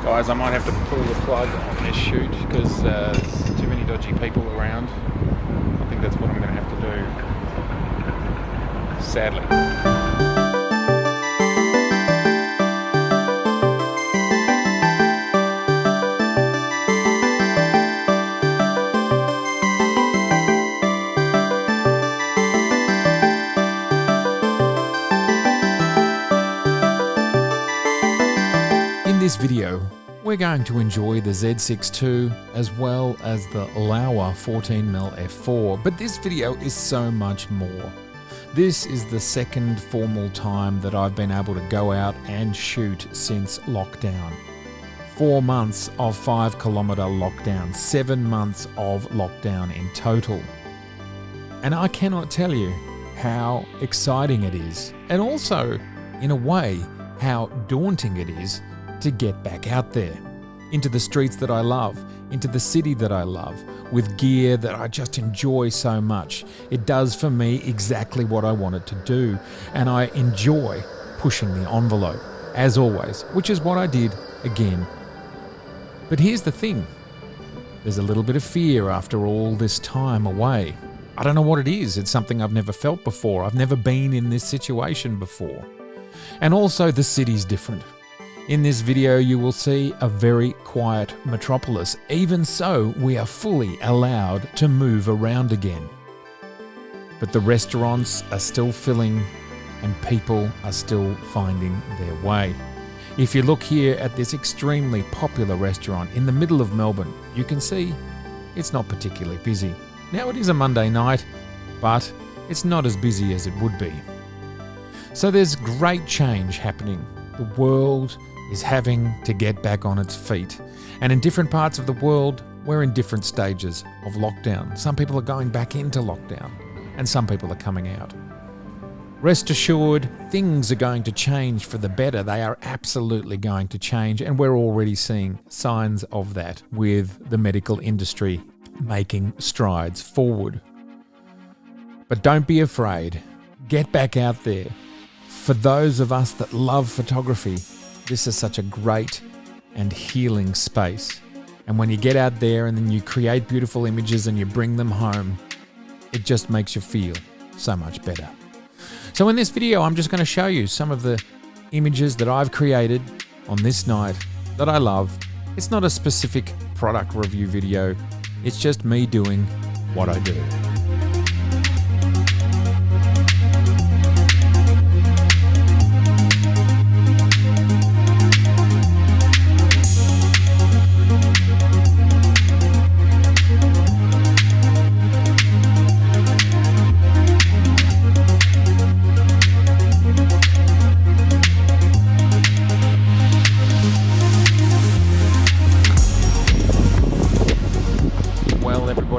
Guys, I might have to pull the plug on this shoot because there's too many dodgy people around. I think that's what I'm going to have to do, sadly. In this video, we're going to enjoy the Z6 II as well as the Laowa 14mm f4, but this video is so much more. This is the second formal time that I've been able to go out and shoot since lockdown. 4 months of 5-kilometre lockdown, 7 months of lockdown in total. And I cannot tell you how exciting it is, and also, in a way, how daunting it is to get back out there, into the streets that I love, into the city that I love, with gear that I just enjoy so much. It does for me exactly what I want it to do, and I enjoy pushing the envelope, as always, which is what I did again. But here's the thing, there's a little bit of fear after all this time away. I don't know what it is, it's something I've never felt before, I've never been in this situation before. And also the city's different. In this video you will see a very quiet metropolis. Even so, we are fully allowed to move around again. But the restaurants are still filling and people are still finding their way. If you look here at this extremely popular restaurant in the middle of Melbourne, you can see it's not particularly busy. Now it is a Monday night, but it's not as busy as it would be. So there's great change happening. The world is having to get back on its feet. And in different parts of the world, we're in different stages of lockdown. Some people are going back into lockdown, and some people are coming out. Rest assured, things are going to change for the better. They are absolutely going to change, and we're already seeing signs of that with the medical industry making strides forward. But don't be afraid. Get back out there. For those of us that love photography, this is such a great and healing space. And when you get out there and then you create beautiful images and you bring them home, it just makes you feel so much better. So in this video, I'm just going to show you some of the images that I've created on this night that I love. It's not a specific product review video. It's just me doing what I do.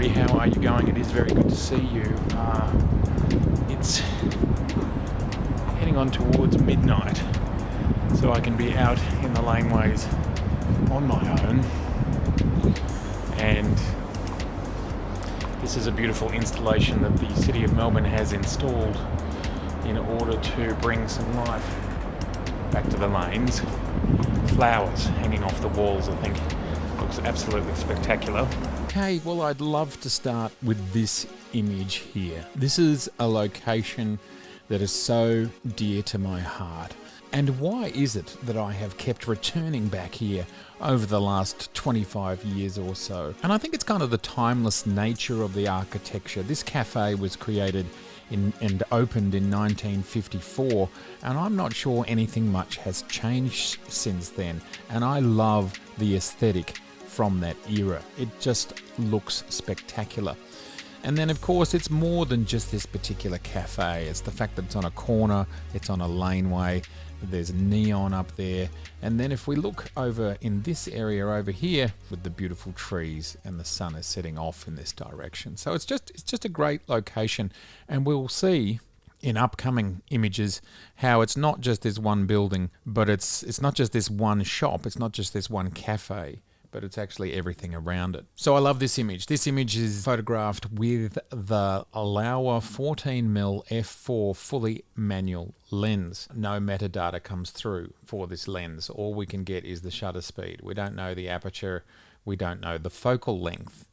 How are you going? It is very good to see you. It's heading on towards midnight, so I can be out in the laneways on my own. And this is a beautiful installation that the City of Melbourne has installed in order to bring some life back to the lanes. Flowers hanging off the walls, I think. Looks absolutely spectacular. Okay, well, I'd love to start with this image here. This is a location that is so dear to my heart. And why is it that I have kept returning back here over the last 25 years or so? And I think it's kind of the timeless nature of the architecture. This cafe was created and opened in 1954, and I'm not sure anything much has changed since then. And I love the aesthetic from that era. It just looks spectacular. And then of course it's more than just this particular cafe. It's the fact that it's on a corner, it's on a laneway, there's neon up there, and then if we look over in this area over here with the beautiful trees and the sun is setting off in this direction. So it's just a great location, and we'll see in upcoming images how it's not just this one building, but it's not just this one shop, it's not just this one cafe, but it's actually everything around it. So I love this image. This image is photographed with the Laowa 14mm f4 fully manual lens. No metadata comes through for this lens. All we can get is the shutter speed. We don't know the aperture. We don't know the focal length.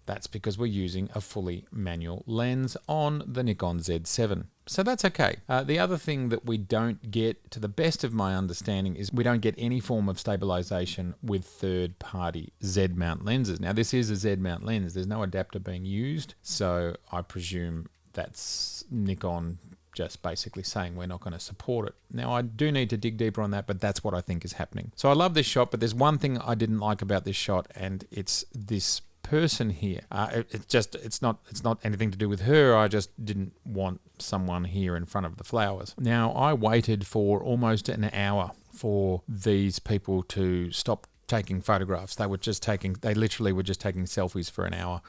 That's because we're using a fully manual lens on the Nikon Z7. So that's okay. The other thing that we don't get, to the best of my understanding, is we don't get any form of stabilization with third-party Z-mount lenses. Now, this is a Z-mount lens. There's no adapter being used, so I presume that's Nikon just basically saying we're not going to support it. Now, I do need to dig deeper on that, but that's what I think is happening. So I love this shot, but there's one thing I didn't like about this shot, and it's this person here. It's not anything to do with her. I just didn't want someone here in front of the flowers. Now, I waited for almost an hour for these people to stop taking photographs. They literally were just taking selfies for an hour.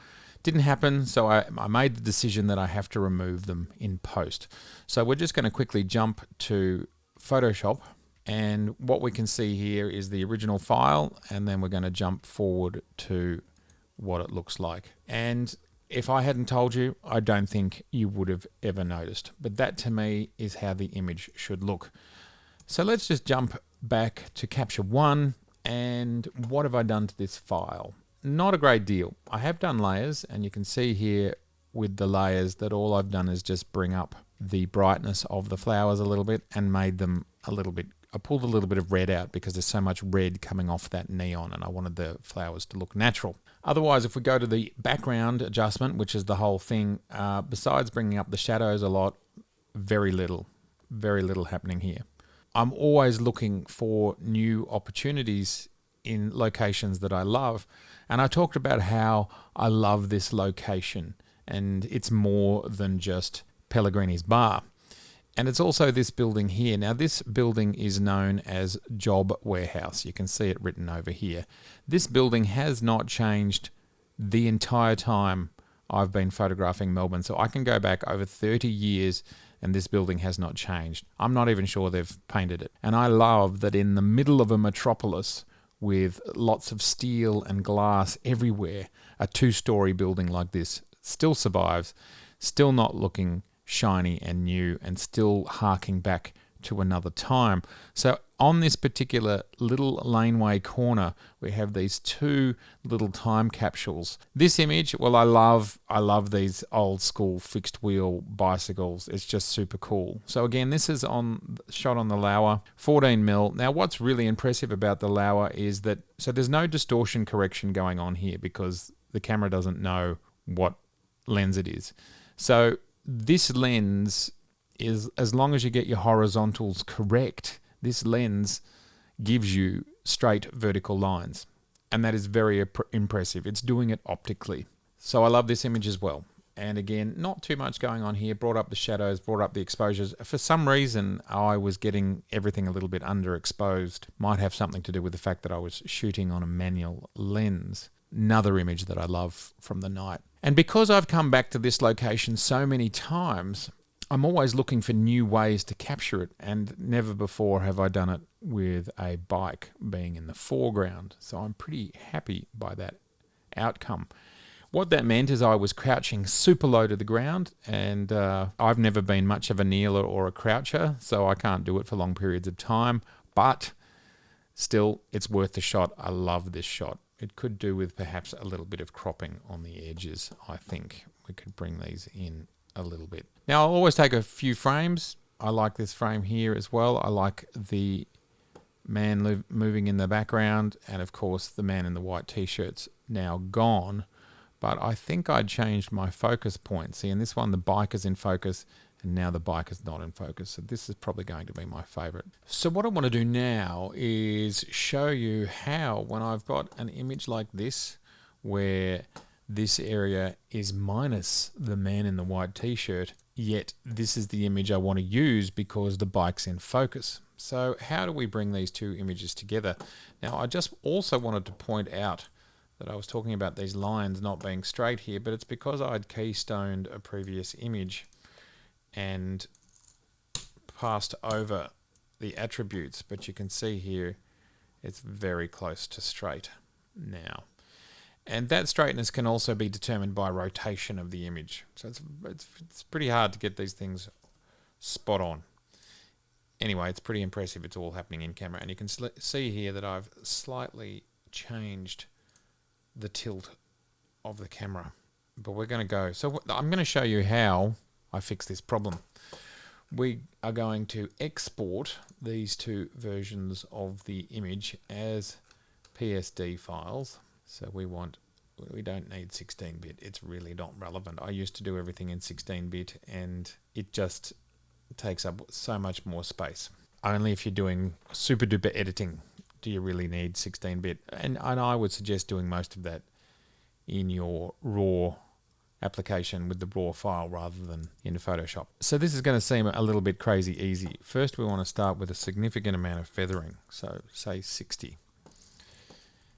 Didn't happen, so I made the decision that I have to remove them in post. So we're just going to quickly jump to Photoshop, and what we can see here is the original file, and then we're going to jump forward to what it looks like. And if I hadn't told you, I don't think you would have ever noticed. But that to me is how the image should look. So let's just jump back to Capture One. And what have I done to this file? Not a great deal. I have done layers, and you can see here with the layers that all I've done is just bring up the brightness of the flowers a little bit and made them a little bit. I pulled a little bit of red out because there's so much red coming off that neon, and I wanted the flowers to look natural. Otherwise, if we go to the background adjustment, which is the whole thing, besides bringing up the shadows a lot, very little happening here. I'm always looking for new opportunities in locations that I love, and I talked about how I love this location, and it's more than just Pellegrini's Bar. And it's also this building here. Now, this building is known as Job Warehouse. You can see it written over here. This building has not changed the entire time I've been photographing Melbourne. So I can go back over 30 years and this building has not changed. I'm not even sure they've painted it. And I love that in the middle of a metropolis with lots of steel and glass everywhere, a two-story building like this still survives, still not looking shiny and new, and still harking back to another time. So on this particular little laneway corner, we have these two little time capsules. This image, well, I love these old school fixed wheel bicycles. It's just super cool. So again, this is shot on the Laowa 14mm. Now, what's really impressive about the Laowa is that, so there's no distortion correction going on here because the camera doesn't know what lens it is. So this lens is, as long as you get your horizontals correct, this lens gives you straight vertical lines. And that is very impressive. It's doing it optically. So I love this image as well. And again, not too much going on here. Brought up the shadows, brought up the exposures. For some reason, I was getting everything a little bit underexposed. Might have something to do with the fact that I was shooting on a manual lens. Another image that I love from the night. And because I've come back to this location so many times, I'm always looking for new ways to capture it, and never before have I done it with a bike being in the foreground. So I'm pretty happy by that outcome. What that meant is I was crouching super low to the ground, and I've never been much of a kneeler or a croucher, so I can't do it for long periods of time, but still, it's worth the shot. I love this shot. It could do with perhaps a little bit of cropping on the edges. I think we could bring these in a little bit. Now, I'll always take a few frames. I like this frame here as well. I like the man moving in the background, and of course the man in the white t-shirt's now gone, but I think I changed my focus point. See, in this one the bike is in focus, and now the bike is not in focus, so this is probably going to be my favorite. So what I want to do now is show you how, when I've got an image like this where this area is minus the man in the white t-shirt, yet this is the image I want to use because the bike's in focus. So how do we bring these two images together? Now, I just also wanted to point out that I was talking about these lines not being straight here, but it's because I'd keystoned a previous image and passed over the attributes, but you can see here it's very close to straight. now. And that straightness can also be determined by rotation of the image. So it's pretty hard to get these things spot on. Anyway, it's pretty impressive. It's all happening in camera. And you can see here that I've slightly changed the tilt of the camera. But we're going to go. So I'm going to show you how I fix this problem. We are going to export these two versions of the image as PSD files. So we don't need 16-bit. It's really not relevant. I used to do everything in 16-bit and it just takes up so much more space. Only if you're doing super duper editing do you really need 16-bit. And I would suggest doing most of that in your RAW application with the raw file rather than in Photoshop. So this is going to seem a little bit crazy easy. First we want to start with a significant amount of feathering. So say 60.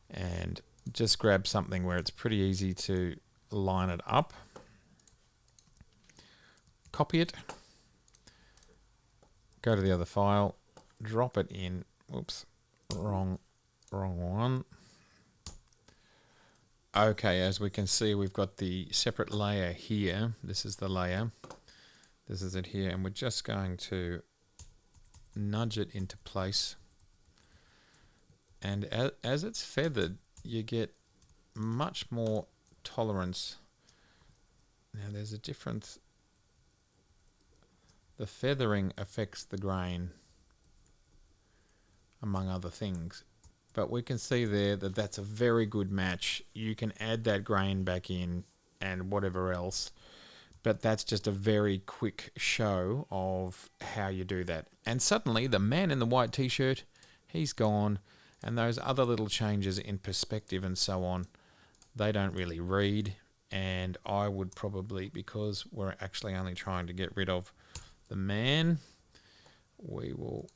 And just grab something where it's pretty easy to line it up. Copy it. Go to the other file. Drop it in. Oops, wrong one. Okay, as we can see, we've got the separate layer here. This is the layer. This is it here. And we're just going to nudge it into place. And as it's feathered, you get much more tolerance. Now there's a difference. The feathering affects the grain, among other things. But we can see there that that's a very good match. You can add that grain back in and whatever else. But that's just a very quick show of how you do that. And suddenly the man in the white t-shirt, he's gone. And those other little changes in perspective and so on, they don't really read. And I would probably, because we're actually only trying to get rid of the man, we will,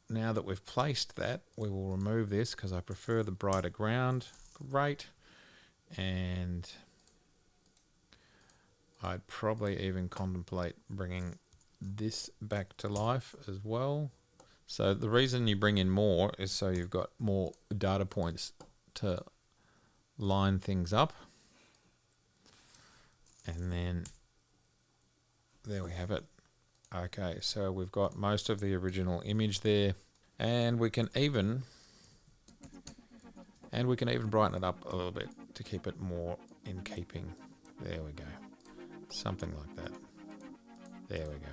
now that we've placed that, we will remove this because I prefer the brighter ground. Great. And I'd probably even contemplate bringing this back to life as well. So the reason you bring in more is so you've got more data points to line things up. And then there we have it. Okay, so we've got most of the original image there, and we can even brighten it up a little bit to keep it more in keeping. There we go. Something like that. There we go.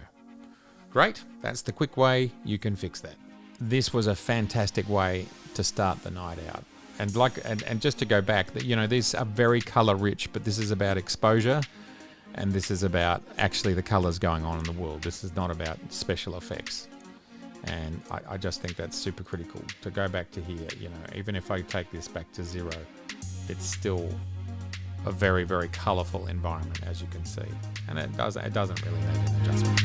Great, that's the quick way you can fix that. This was a fantastic way to start the night out. And just to go back, you know, these are very color rich, but this is about exposure, and this is about actually the colors going on in the world. This is not about special effects. And I just think that's super critical to go back to here. You know, even if I take this back to 0, it's still a very, very colorful environment, as you can see. And it doesn't really need an adjustment.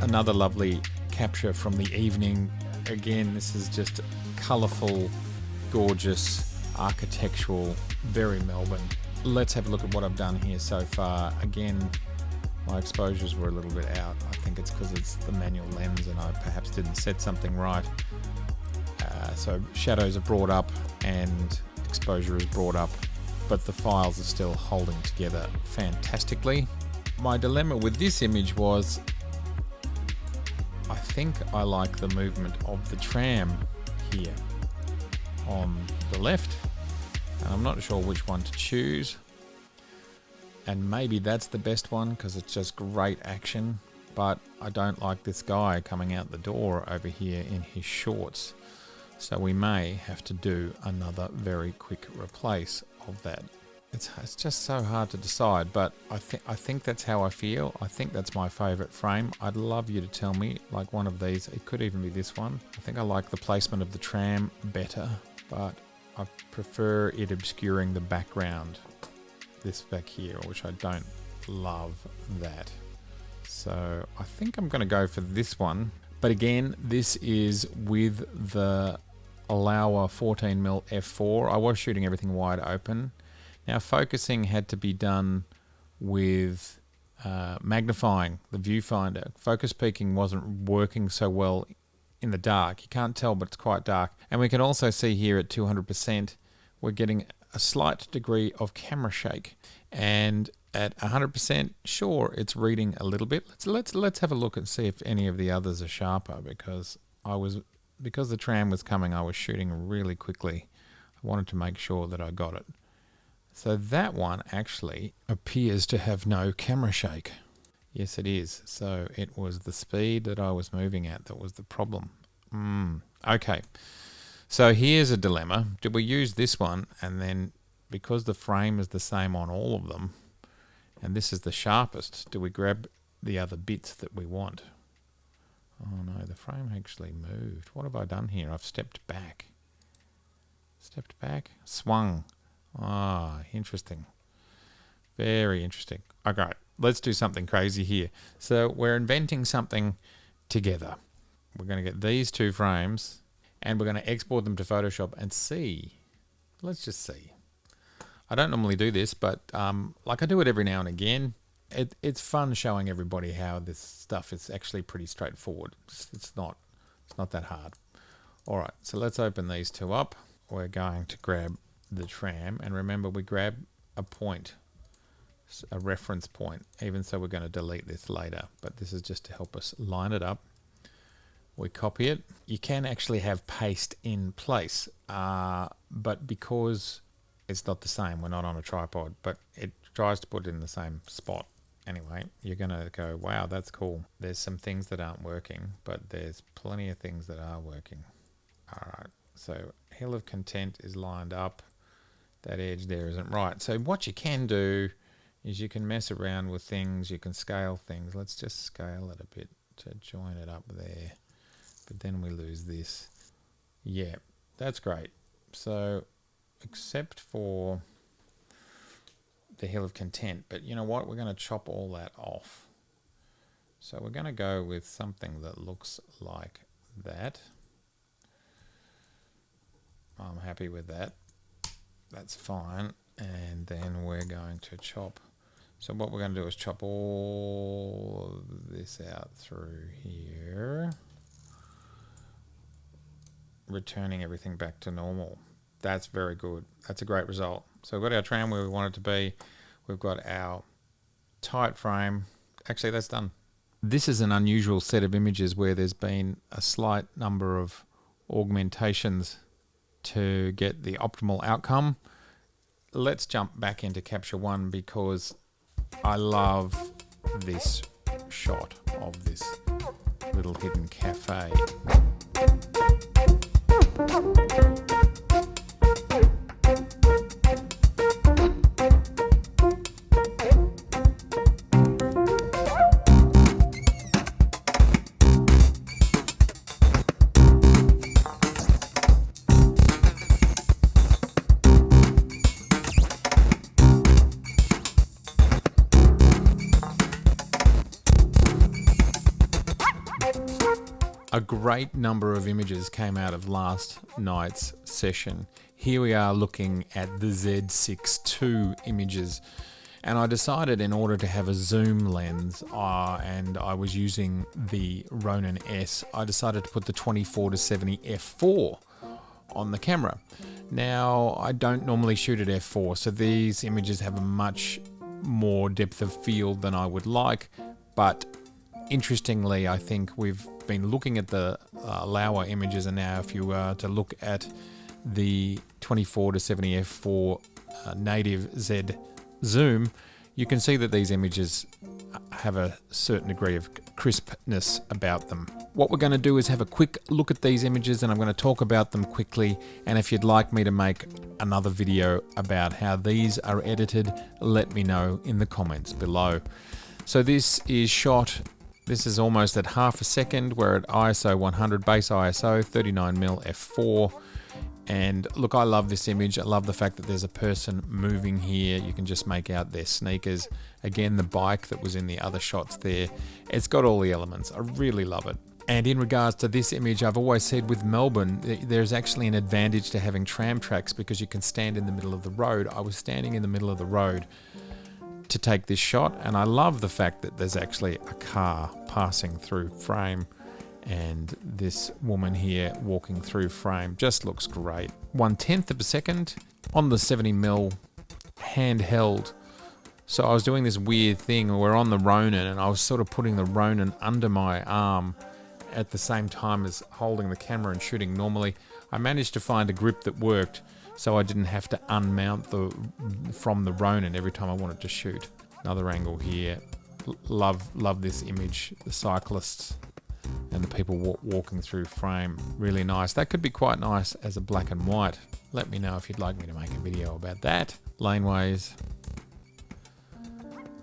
Another lovely capture from the evening. Again, this is just colourful, gorgeous, architectural, very Melbourne. Let's have a look at what I've done here so far. Again, my exposures were a little bit out. I think it's because it's the manual lens and I perhaps didn't set something right. So shadows are brought up and exposure is brought up, but the files are still holding together fantastically. My dilemma with this image was, I think I like the movement of the tram here on the left, and I'm not sure which one to choose, and maybe that's the best one because it's just great action, but I don't like this guy coming out the door over here in his shorts, so we may have to do another very quick replace of that. It's just so hard to decide, but I think that's how I feel. I think that's my favorite frame. I'd love you to tell me, like one of these. It could even be this one. I think I like the placement of the tram better, but I prefer it obscuring the background, this back here, which I don't love that. So I think I'm going to go for this one, But again, this is with the Laowa 14mm f4. I was shooting everything wide open. Now focusing had to be done with magnifying the viewfinder. Focus peaking wasn't working so well in the dark. You can't tell, but it's quite dark. And we can also see here at 200%, we're getting a slight degree of camera shake. And at 100%, sure, it's reading a little bit. Let's have a look and see if any of the others are sharper, because the tram was coming, I was shooting really quickly. I wanted to make sure that I got it. So that one actually appears to have no camera shake. Yes, it is. So it was the speed that I was moving at that was the problem. Okay. So here's a dilemma. Do we use this one, and then because the frame is the same on all of them, and this is the sharpest, do we grab the other bits that we want? Oh no, the frame actually moved. What have I done here? I've stepped back. Stepped back, swung. Ah, interesting. Very interesting. Okay, let's do something crazy here. So we're inventing something together. We're going to get these two frames and we're going to export them to Photoshop and see. Let's just see. I don't normally do this, but like I do it every now and again. It's fun showing everybody how this stuff is actually pretty straightforward. It's not that hard. All right, so let's open these two up. We're going to grab the tram, and remember we grab a point, a reference point, even so we're going to delete this later, but this is just to help us line it up. We copy it. You can actually have paste in place, but because it's not the same, we're not on a tripod, but it tries to put it in the same spot. Anyway, you're going to go, wow, that's cool. There's some things that aren't working, but there's plenty of things that are working. All right, so Hill of Content is lined up. That edge there isn't right. So what you can do is you can mess around with things. You can scale things. Let's just scale it a bit to join it up there. But then we lose this. Yeah, that's great. So except for the Hill of Content, but you know what? We're going to chop all that off. So we're going to go with something that looks like that. I'm happy with that. That's fine. And then we're going to chop. So what we're going to do is chop all this out through here, returning everything back to normal. That's very good. That's a great result. So we've got our tram where we want it to be. We've got our tight frame. Actually, that's done. This is an unusual set of images where there's been a slight number of augmentations to get the optimal outcome. Let's jump back into Capture One because I love this shot of this little hidden cafe. A great number of images came out of last night's session. Here we are looking at the Z6 II images, and I decided in order to have a zoom lens, and I was using the Ronin S, I decided to put the 24-70 f4 on the camera. Now, I don't normally shoot at f4, so these images have a much more depth of field than I would like, but interestingly, I think we've been looking at the Laowa images, and now if you were to look at the 24-70 f4 native Z zoom, you can see that these images have a certain degree of crispness about them. What we're going to do is have a quick look at these images, and I'm going to talk about them quickly, and if you'd like me to make another video about how these are edited, let me know in the comments below. So this is shot. This is almost at half a second. We're at ISO 100, base ISO, 39mm f4. And look, I love this image. I love the fact that there's a person moving here. You can just make out their sneakers. Again, the bike that was in the other shots there. It's got all the elements. I really love it. And in regards to this image, I've always said with Melbourne, there's actually an advantage to having tram tracks because you can stand in the middle of the road. I was standing in the middle of the road to take this shot, and I love the fact that there's actually a car passing through frame, and this woman here walking through frame just looks great. 1/10 of a second on the 70mm handheld. So I was doing this weird thing where we're on the Ronin, and I was sort of putting the Ronin under my arm at the same time as holding the camera and shooting normally. I managed to find a grip that worked, so I didn't have to unmount from the Ronin every time I wanted to shoot. Another angle here. Love this image. The cyclists and the people walking through frame. Really nice. That could be quite nice as a black and white. Let me know if you'd like me to make a video about that. Laneways.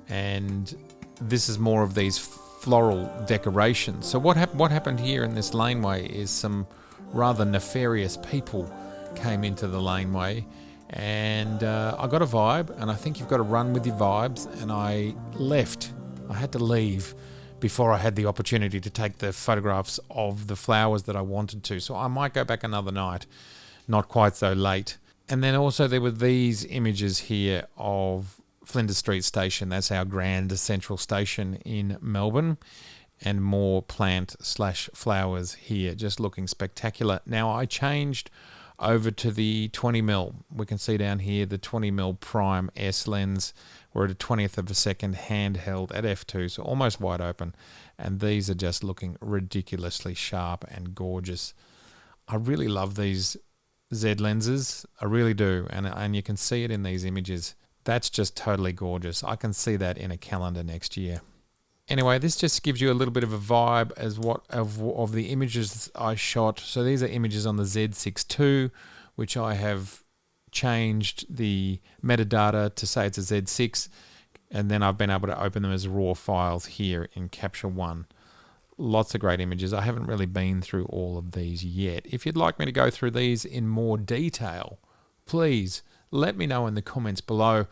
And this is more of these floral decorations. So what happened here in this laneway is some rather nefarious people came into the laneway, and I got a vibe, and I think you've got to run with your vibes, and I left. I had to leave before I had the opportunity to take the photographs of the flowers that I wanted to. So I might go back another night, not quite so late. And then also there were these images here of Flinders Street Station. That's our grand central station in Melbourne, and more plant/flowers here, just looking spectacular. Now I changed over to the 20mm. We can see down here the 20mm prime S lens. We're at a 20th of a second handheld at f2, so almost wide open, and these are just looking ridiculously sharp and gorgeous. I really love these Z lenses, I really do, and you can see it in these images. That's just totally gorgeous. I can see that in a calendar next year. Anyway, this just gives you a little bit of a vibe as of the images I shot. So these are images on the Z6 II, which I have changed the metadata to say it's a Z6, and then I've been able to open them as raw files here in Capture One. Lots of great images. I haven't really been through all of these yet. If you'd like me to go through these in more detail, please let me know in the comments below.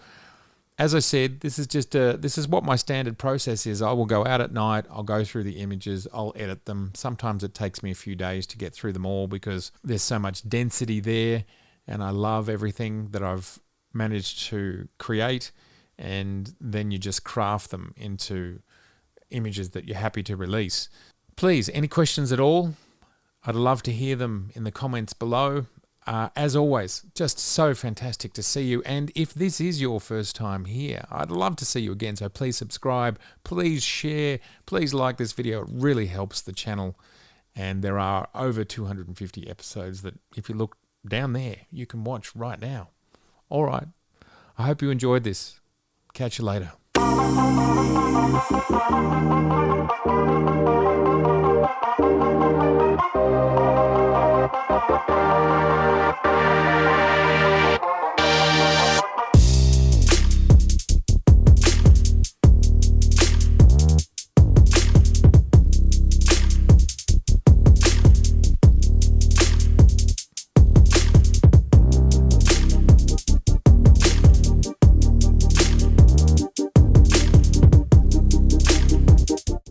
As I said, this is what my standard process is. I will go out at night, I'll go through the images, I'll edit them. Sometimes it takes me a few days to get through them all because there's so much density there, and I love everything that I've managed to create, and then you just craft them into images that you're happy to release. Please, any questions at all? I'd love to hear them in the comments below. As always, just so fantastic to see you. And if this is your first time here, I'd love to see you again. So please subscribe, please share, please like this video. It really helps the channel. And there are over 250 episodes that if you look down there, you can watch right now. All right. I hope you enjoyed this. Catch you later.